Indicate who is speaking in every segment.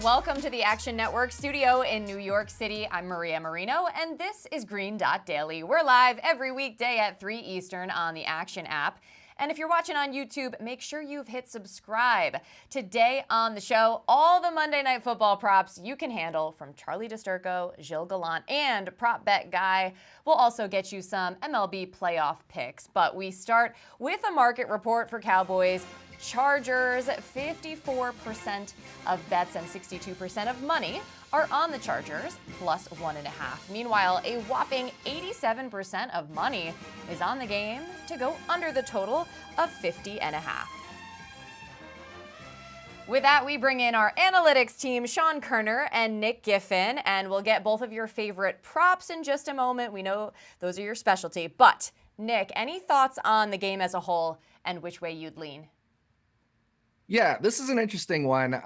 Speaker 1: Welcome to the Action Network studio in New York City. I'm Maria Marino, and this is Green Dot Daily. We're live every weekday at 3 Eastern on the Action app. And if you're watching on YouTube, make sure you've hit subscribe. Today on the show, all the Monday Night Football props you can handle from Charlie DiSturco, Gilles Gallant, and Prop Bet Guy. We'll also get you some MLB playoff picks. But we start with a market report for Cowboys-Chargers. 54% of bets and 62% of money are on the Chargers, plus 1.5. Meanwhile, a whopping 87% of money is on the game to go under the total of 50.5. With that, we bring in our analytics team, Sean Koerner and Nick Giffen, and we'll get both of your favorite props in just a moment. We know those are your specialty. But, Nick, any thoughts on the game as a whole and which way you'd lean?
Speaker 2: Yeah, this is an interesting one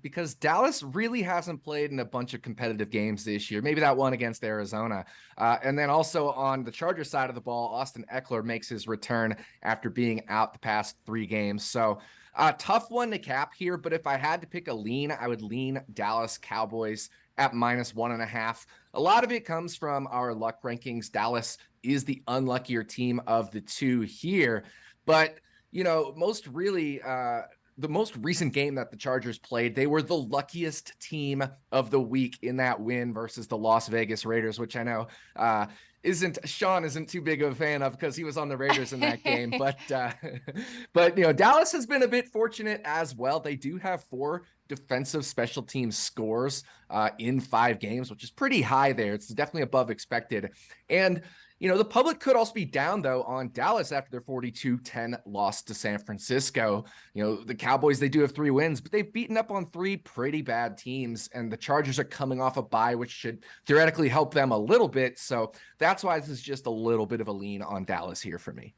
Speaker 2: because Dallas really hasn't played in a bunch of competitive games this year. Maybe that one against Arizona. And then also on the Chargers side of the ball, Austin Eckler makes his return after being out the past 3 games. So tough one to cap here, but if I had to pick a lean, I would lean Dallas Cowboys at minus 1.5. A lot of it comes from our luck rankings. Dallas is the unluckier team of the two here. But, you know, the most recent game that the Chargers played, they were the luckiest team of the week in that win versus the Las Vegas Raiders, which I know Sean isn't too big of a fan of because he was on the Raiders in that game. But you know, Dallas has been a bit fortunate as well. They do have 4 defensive special teams scores in 5 games, which is pretty high there. It's definitely above expected. And you know, the public could also be down, though, on Dallas after their 42-10 loss to San Francisco. You know, the Cowboys, they do have 3 wins, but they've beaten up on 3 pretty bad teams, and the Chargers are coming off a bye, which should theoretically help them a little bit. So that's why this is just a little bit of a lean on Dallas here for me.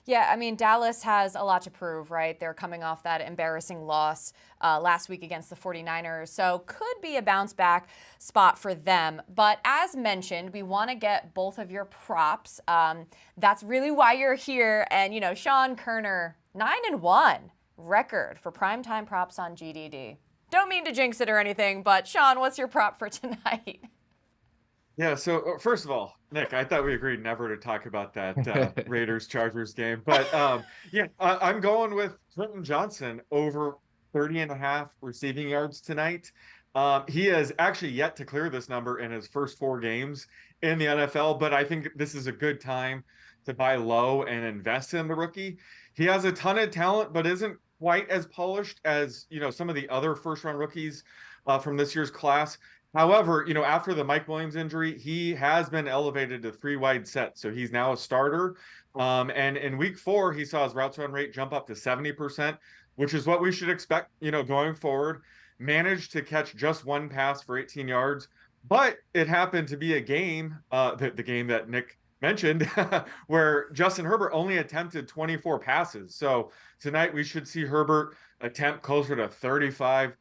Speaker 1: Yeah, I mean, Dallas has a lot to prove, right? They're coming off that embarrassing loss last week against the 49ers, so could be a bounce back spot for them. But as mentioned, we want to get both of your props. That's really why you're here. And, you know, Sean Koerner, 9-1 record for primetime props on GDD. Don't mean to jinx it or anything, but Sean, what's your prop for tonight?
Speaker 3: Yeah, so first of all, Nick, I thought we agreed never to talk about that Raiders-Chargers game. But yeah, I'm going with Clinton Johnson over 30.5 receiving yards tonight. He has actually yet to clear this number in his first 4 games in the NFL, but I think this is a good time to buy low and invest in the rookie. He has a ton of talent, but isn't quite as polished as, you know, some of the other first-round rookies from this year's class. However, you know, after the Mike Williams injury, he has been elevated to 3 wide sets. So he's now a starter. And in week 4, he saw his routes run rate jump up to 70%, which is what we should expect, you know, going forward. Managed to catch just 1 pass for 18 yards. But it happened to be a game, the game that Nick mentioned, where Justin Herbert only attempted 24 passes. So tonight we should see Herbert attempt closer to 35,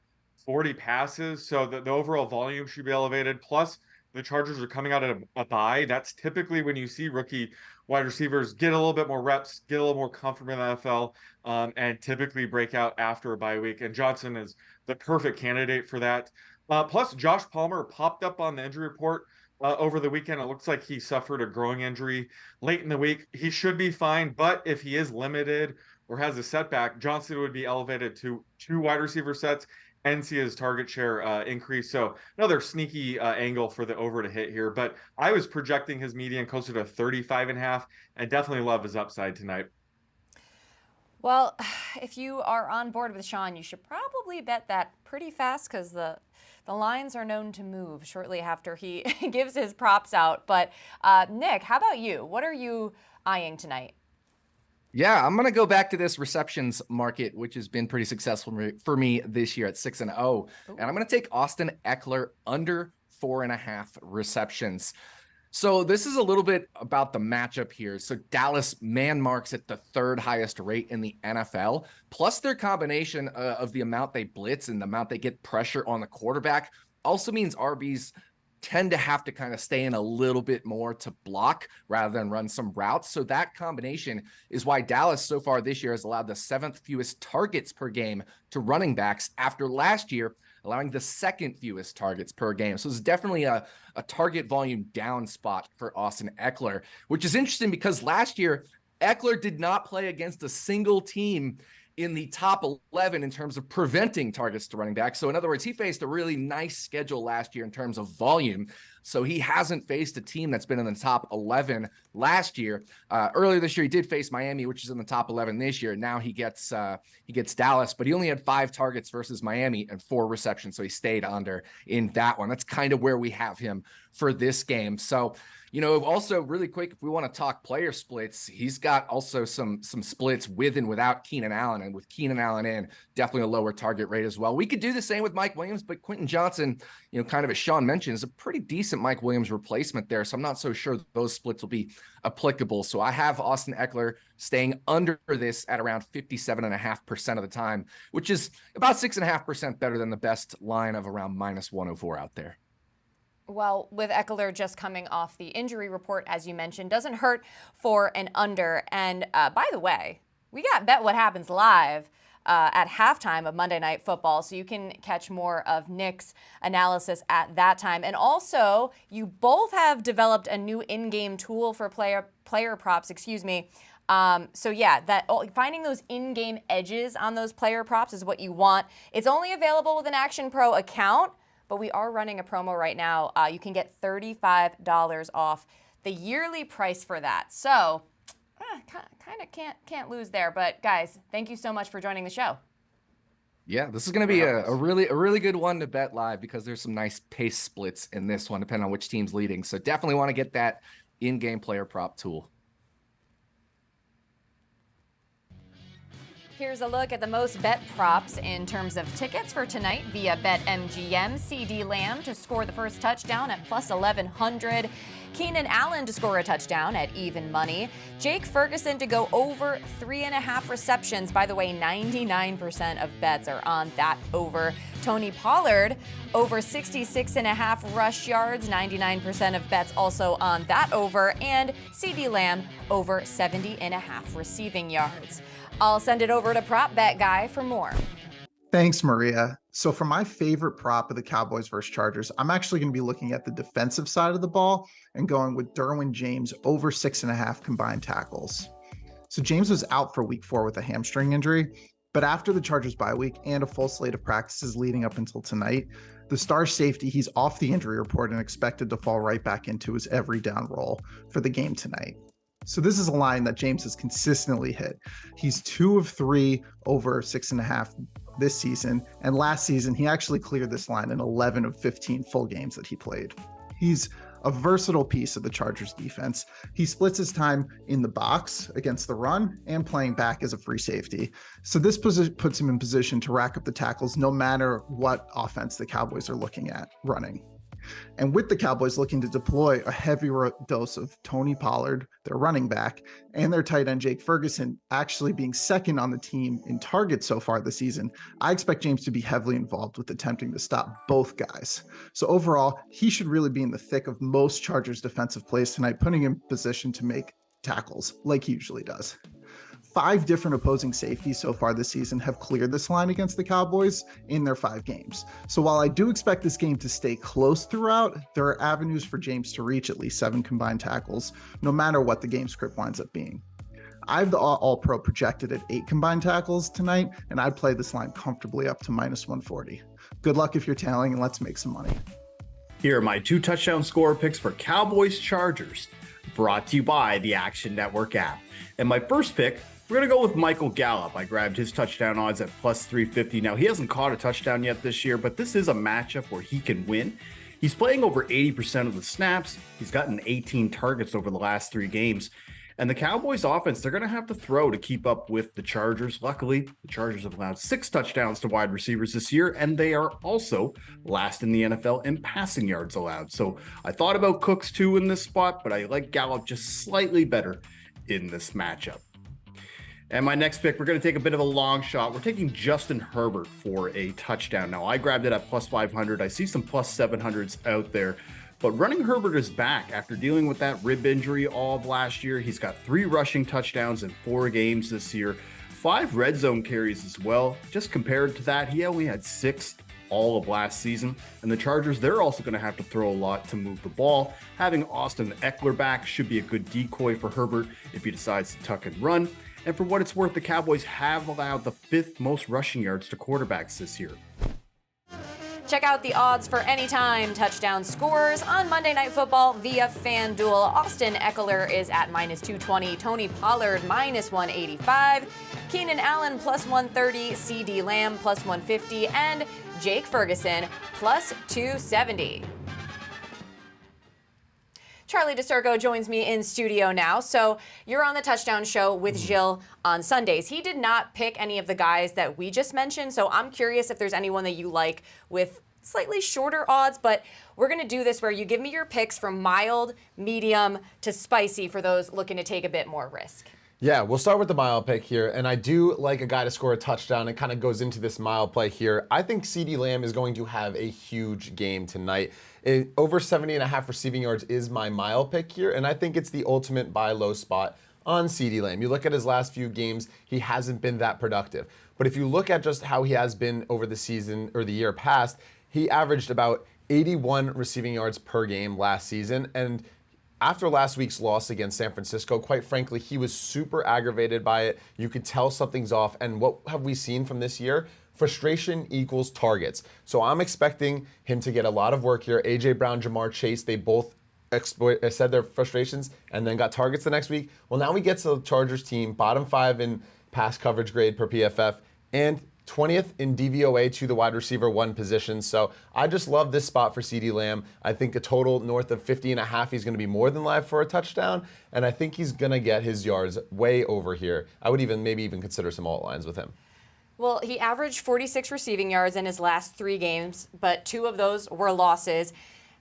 Speaker 3: 40 passes, so the overall volume should be elevated. Plus, the Chargers are coming out of a bye. That's typically when you see rookie wide receivers get a little bit more reps, get a little more comfortable in the NFL, and typically break out after a bye week. And Johnson is the perfect candidate for that. Plus, Josh Palmer popped up on the injury report over the weekend. It looks like he suffered a growing injury late in the week. He should be fine, but if he is limited or has a setback, Johnson would be elevated to 2 wide receiver sets and see his target share increase. So another sneaky angle for the over to hit here. But I was projecting his median closer to 35.5 and definitely love his upside tonight.
Speaker 1: Well, if you are on board with Sean, you should probably bet that pretty fast because the lines are known to move shortly after he gives his props out. But Nick, how about you? What are you eyeing tonight?
Speaker 2: Yeah, I'm going to go back to this receptions market, which has been pretty successful for me this year at 6-0. And I'm going to take Austin Eckler under 4.5 receptions. So this is a little bit about the matchup here. So Dallas man marks at the 3rd highest rate in the NFL, plus their combination of the amount they blitz and the amount they get pressure on the quarterback also means RBs tend to have to kind of stay in a little bit more to block rather than run some routes. So that combination is why Dallas so far this year has allowed the 7th fewest targets per game to running backs, after last year allowing the 2nd fewest targets per game. So it's definitely a target volume down spot for Austin Ekeler, which is interesting because last year Ekeler did not play against a single team in the top 11 in terms of preventing targets to running back. So in other words, he faced a really nice schedule last year in terms of volume. So he hasn't faced a team that's been in the top 11 last year. Earlier this year, he did face Miami, which is in the top 11 this year. Now he gets Dallas, but he only had 5 targets versus Miami and 4 receptions. So he stayed under in that one. That's kind of where we have him for this game. So, you know, also really quick, if we want to talk player splits, he's got also some splits with and without Keenan Allen, and with Keenan Allen in, definitely a lower target rate as well. We could do the same with Mike Williams, but Quentin Johnson, you know, kind of as Sean mentioned, is a pretty decent Mike Williams replacement there. So I'm not so sure those splits will be applicable. So I have Austin Ekeler staying under this at around 57.5% of the time, which is about 6.5% better than the best line of around -104 out there.
Speaker 1: Well, with Ekeler just coming off the injury report, as you mentioned, doesn't hurt for an under. And by the way, we got Bet What Happens live at halftime of Monday Night Football, so you can catch more of Nick's analysis at that time. And also, you both have developed a new in-game tool for player props, So yeah, finding those in-game edges on those player props is what you want. It's only available with an Action Pro account, but we are running a promo right now. You can get $35 off the yearly price for that. So kind of can't lose there. But guys, thank you so much for joining the show.
Speaker 2: Yeah, this is going to be a really good one to bet live, because there's some nice pace splits in this one, depending on which team's leading. So definitely want to get that in-game player prop tool.
Speaker 1: Here's a look at the most bet props in terms of tickets for tonight via BetMGM. CD Lamb to score the first touchdown at plus 1,100. Keenan Allen to score a touchdown at even money. Jake Ferguson to go over 3.5 receptions. By the way, 99% of bets are on that over. Tony Pollard over 66.5 rush yards. 99% of bets also on that over. And CD Lamb over 70.5 receiving yards. I'll send it over to Prop Bet Guy for more.
Speaker 4: Thanks, Maria. So for my favorite prop of the Cowboys versus Chargers, I'm actually going to be looking at the defensive side of the ball and going with Derwin James over 6.5 combined tackles. So James was out for week 4 with a hamstring injury, but after the Chargers bye week and a full slate of practices leading up until tonight, the star safety, he's off the injury report and expected to fall right back into his every down role for the game tonight. So this is a line that James has consistently hit. He's 2 of 3 over 6.5 this season. And last season, he actually cleared this line in 11 of 15 full games that he played. He's a versatile piece of the Chargers defense. He splits his time in the box against the run and playing back as a free safety. So this puts him in position to rack up the tackles no matter what offense the Cowboys are looking at running. And with the Cowboys looking to deploy a heavy dose of Tony Pollard, their running back, and their tight end Jake Ferguson actually being second on the team in targets so far this season, I expect James to be heavily involved with attempting to stop both guys. So overall, he should really be in the thick of most Chargers defensive plays tonight, putting him in position to make tackles like he usually does. 5 different opposing safeties so far this season have cleared this line against the Cowboys in their 5 games. So while I do expect this game to stay close throughout, there are avenues for James to reach at least 7 combined tackles, no matter what the game script winds up being. I have the All-Pro projected at 8 combined tackles tonight, and I'd play this line comfortably up to -140. Good luck if you're tailing, and let's make some money.
Speaker 5: Here are my 2 touchdown scorer picks for Cowboys-Chargers, brought to you by the Action Network app. And my first pick, we're going to go with Michael Gallup. I grabbed his touchdown odds at plus 350. Now, he hasn't caught a touchdown yet this year, but this is a matchup where he can win. He's playing over 80% of the snaps. He's gotten 18 targets over the last 3 games. And the Cowboys offense, they're going to have to throw to keep up with the Chargers. Luckily, the Chargers have allowed 6 touchdowns to wide receivers this year, and they are also last in the NFL in passing yards allowed. So I thought about Cooks too in this spot, but I like Gallup just slightly better in this matchup. And my next pick, we're going to take a bit of a long shot. We're taking Justin Herbert for a touchdown. Now, I grabbed it at plus 500. I see some plus 700s out there But running Herbert is back after dealing with that rib injury all of last year. He's got 3 rushing touchdowns in 4 games this year, 5 red zone carries as well. Just compared to that, he only had 6 all of last season. And the Chargers, they're also going to have to throw a lot to move the ball. Having Austin Eckler back should be a good decoy for Herbert if he decides to tuck and run. And for what it's worth, the Cowboys have allowed the 5th most rushing yards to quarterbacks this year.
Speaker 1: Check out the odds for anytime touchdown scores on Monday Night Football via FanDuel. Austin Eckler is at -220, Tony Pollard -185, Keenan Allen +130, CD Lamb +150, and Jake Ferguson +270. Charlie DiSturco joins me in studio now. So you're on the Touchdown Show with Gilles on Sundays. He did not pick any of the guys that we just mentioned, so I'm curious if there's anyone that you like with slightly shorter odds, but we're going to do this where you give me your picks from mild, medium to spicy for those looking to take a bit more risk.
Speaker 6: Yeah, we'll start with the mild pick here, and I do like a guy to score a touchdown. It kind of goes into this mild play here. I think CD Lamb is going to have a huge game tonight. Over 70.5 receiving yards is my mild pick here, and I think it's the ultimate buy low spot on CD Lamb. You look at his last few games, he hasn't been that productive. But if you look at just how he has been over the season or the year past, he averaged about 81 receiving yards per game last season, and after last week's loss against San Francisco, quite frankly, he was super aggravated by it. You could tell something's off. And what have we seen from this year? Frustration equals targets. So I'm expecting him to get a lot of work here. A.J. Brown, Jamar Chase, they both said their frustrations and then got targets the next week. Well, now we get to the Chargers team, bottom 5 in pass coverage grade per PFF, and 20th in DVOA to the wide receiver 1 position. So I just love this spot for CD Lamb. I think a total north of 50.5, he's going to be more than live for a touchdown. And I think he's going to get his yards way over here. I would maybe even consider some alt lines with him.
Speaker 1: Well, he averaged 46 receiving yards in his last 3 games, but 2 of those were losses.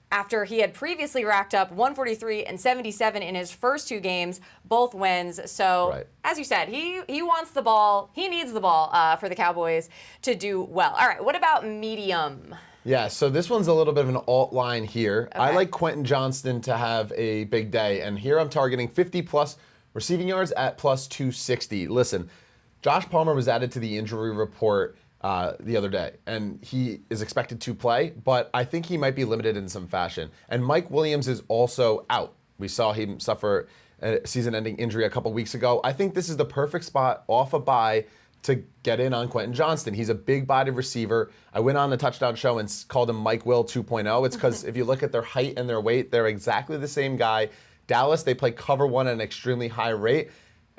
Speaker 1: After he had previously racked up 143 and 77 in his first 2 games, both wins. So, right. As you said, he wants the ball. He needs the ball for the Cowboys to do well. All right, what about medium?
Speaker 6: Yeah, so this one's a little bit of an alt line here. Okay. I like Quentin Johnston to have a big day, and here I'm targeting 50-plus receiving yards at +260. Listen, Josh Palmer was added to the injury report the other day, and he is expected to play, but I think he might be limited in some fashion. And Mike Williams is also out. We saw him suffer a season-ending injury a couple weeks ago. I think this is the perfect spot off a bye to get in on Quentin Johnston. He's a big-bodied receiver. I went on the Touchdown Show and called him Mike Will 2.0. It's because if you look at their height and their weight, they're exactly the same guy. Dallas, they play cover 1 at an extremely high rate.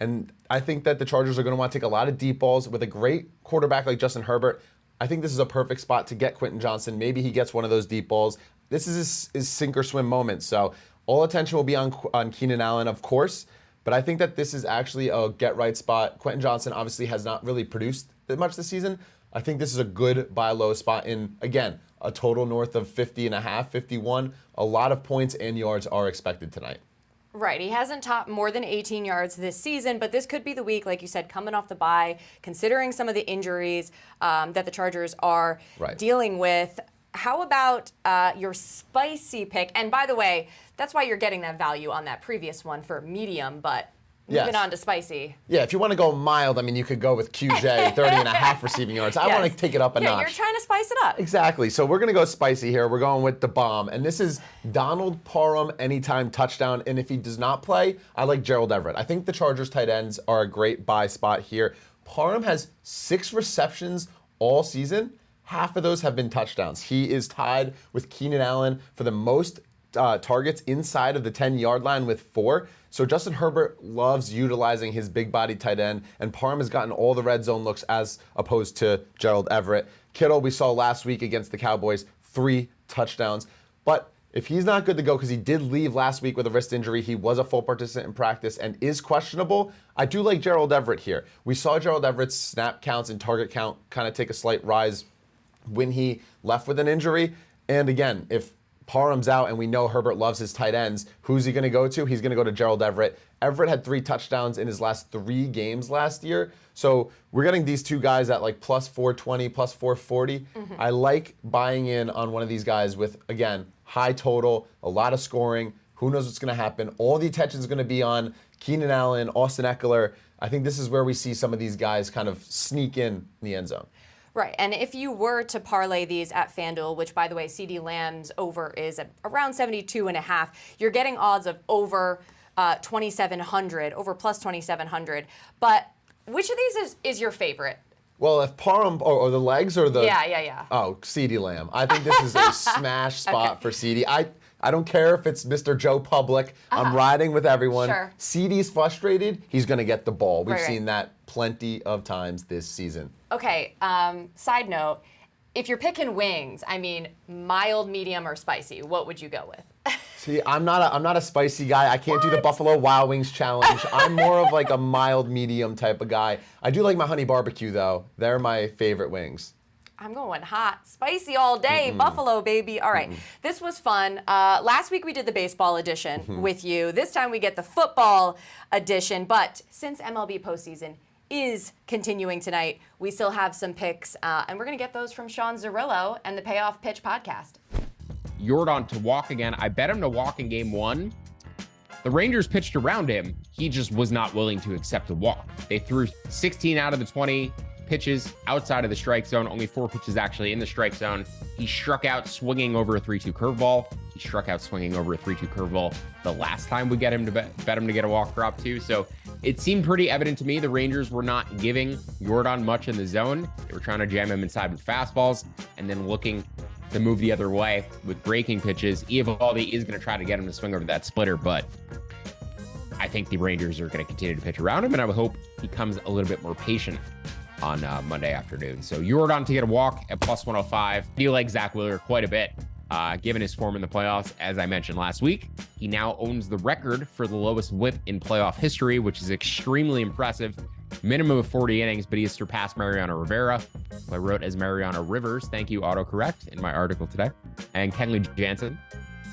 Speaker 6: And I think that the Chargers are going to want to take a lot of deep balls with a great quarterback like Justin Herbert. I think this is a perfect spot to get Quentin Johnston. Maybe he gets one of those deep balls. This is his sink or swim moment. So all attention will be on Keenan Allen, of course. But I think that this is actually a get-right spot. Quentin Johnston obviously has not really produced that much this season. I think this is a good buy low spot in, again, a total north of 50.5, 51. A lot of points and yards are expected tonight.
Speaker 1: Right. He hasn't topped more than 18 yards this season, but this could be the week, like you said, coming off the bye, considering some of the injuries that the Chargers are dealing with. How about your spicy pick? And by the way, that's why you're getting that value on that previous one for medium, but moving on to spicy.
Speaker 6: Yeah, if you want to go mild, I mean, you could go with QJ, 30.5 receiving yards. I want to take it up a notch.
Speaker 1: Yeah, you're trying to spice it up.
Speaker 6: Exactly. So we're going to go spicy here. We're going with the bomb. And this is Donald Parham anytime touchdown. And if he does not play, I like Gerald Everett. I think the Chargers tight ends are a great buy spot here. Parham has 6 receptions all season. Half of those have been touchdowns. He is tied with Keenan Allen for the most targets inside of the 10-yard line with 4. So Justin Herbert loves utilizing his big body tight end, and Parham has gotten all the red zone looks as opposed to Gerald Everett. Kittle, we saw last week against the Cowboys, 3 touchdowns. But if he's not good to go, because he did leave last week with a wrist injury, he was a full participant in practice and is questionable, I do like Gerald Everett here. We saw Gerald Everett's snap counts and target count kind of take a slight rise when he left with an injury. And again, if Parham's out and we know Herbert loves his tight ends, who's he going to go to? He's going to go to Gerald Everett. Everett had 3 touchdowns in his last 3 games last year. So we're getting these 2 guys at like plus 420, plus 440. I like buying in on one of these guys with, again, high total, a lot of scoring. Who knows what's going to happen? All the attention is going to be on Keenan Allen, Austin Eckler. I think this is where we see some of these guys kind of sneak in the end zone.
Speaker 1: Right, and if you were to parlay these at FanDuel, which, by the way, CeeDee Lamb's over is at around 72.5, you're getting odds of over 2,700, over plus 2,700. But which of these is your favorite?
Speaker 6: Well, if Parham or the legs or the
Speaker 1: Yeah.
Speaker 6: Oh, CeeDee Lamb. I think this is a smash spot for CeeDee. I don't care if it's Mr. Joe Public. I'm riding with everyone.
Speaker 1: Sure.
Speaker 6: CeeDee's frustrated. He's going to get the ball. We've
Speaker 1: Right.
Speaker 6: seen that plenty of times this season.
Speaker 1: Okay, side note, if you're picking wings, I mean, mild, medium, or spicy, what would you go with?
Speaker 6: See, I'm not a spicy guy. I can't do the Buffalo Wild Wings challenge. I'm more of like a mild, medium type of guy. I do like my honey barbecue, though. They're my favorite wings.
Speaker 1: I'm going hot, spicy all day, Buffalo, baby. All right, this was fun. Last week we did the baseball edition with you. This time we get the football edition. But since MLB postseason is continuing tonight, we still have some picks, and we're going to get those from Sean Zerillo and the Payoff Pitch podcast.
Speaker 7: Jordan to walk again. I bet him to walk in game 1. The Rangers pitched around him. He just was not willing to accept the walk. They threw 16 out of the 20 pitches outside of the strike zone, only 4 pitches actually in the strike zone. He struck out swinging over a 3-2 curveball. He struck out swinging over a 3-2 curveball the last time we get him to bet him to get a walk drop too. So it seemed pretty evident to me the Rangers were not giving Jordan much in the zone. They were trying to jam him inside with fastballs and then looking to move the other way with breaking pitches. Eovaldi is going to try to get him to swing over that splitter, but I think the Rangers are going to continue to pitch around him, and I would hope he comes a little bit more patient on Monday afternoon. So Jordan to get a walk at plus 105. I do like Zach Wheeler quite a bit, given his form in the playoffs. As I mentioned last week, he now owns the record for the lowest whip in playoff history, which is extremely impressive. Minimum of 40 innings, but he has surpassed Mariano Rivera, who I wrote as Mariano Rivers. Thank you, autocorrect, in my article today. And Kenley Jansen.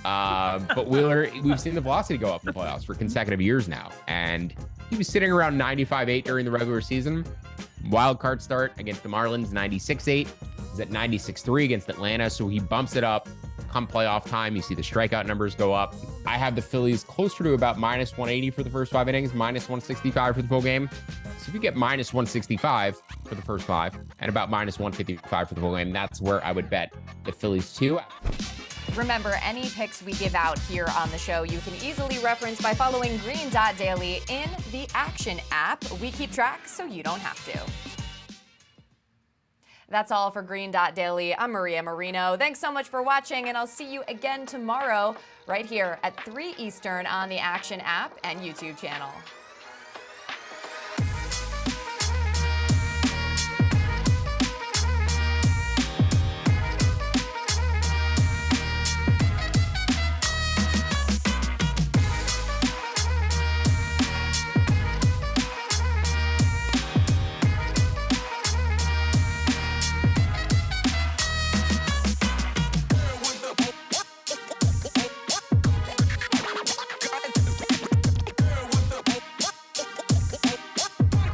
Speaker 7: But Wheeler, we've seen the velocity go up in the playoffs for consecutive years now. And he was sitting around 95.8 during the regular season. Wild card start against the Marlins, 96.8. He's at 96.3 against Atlanta, so he bumps it up. Come playoff time, you see the strikeout numbers go up. I have the Phillies closer to about minus 180 for the first 5 innings, minus 165 for the full game. So if you get minus 165 for the first 5 and about minus 155 for the full game, that's where I would bet the Phillies too.
Speaker 1: Remember, any picks we give out here on the show, you can easily reference by following Green Dot Daily in the Action app. We keep track so you don't have to. That's all for Green Dot Daily. I'm Maria Marino. Thanks so much for watching, and I'll see you again tomorrow right here at 3 Eastern on the Action app and YouTube channel.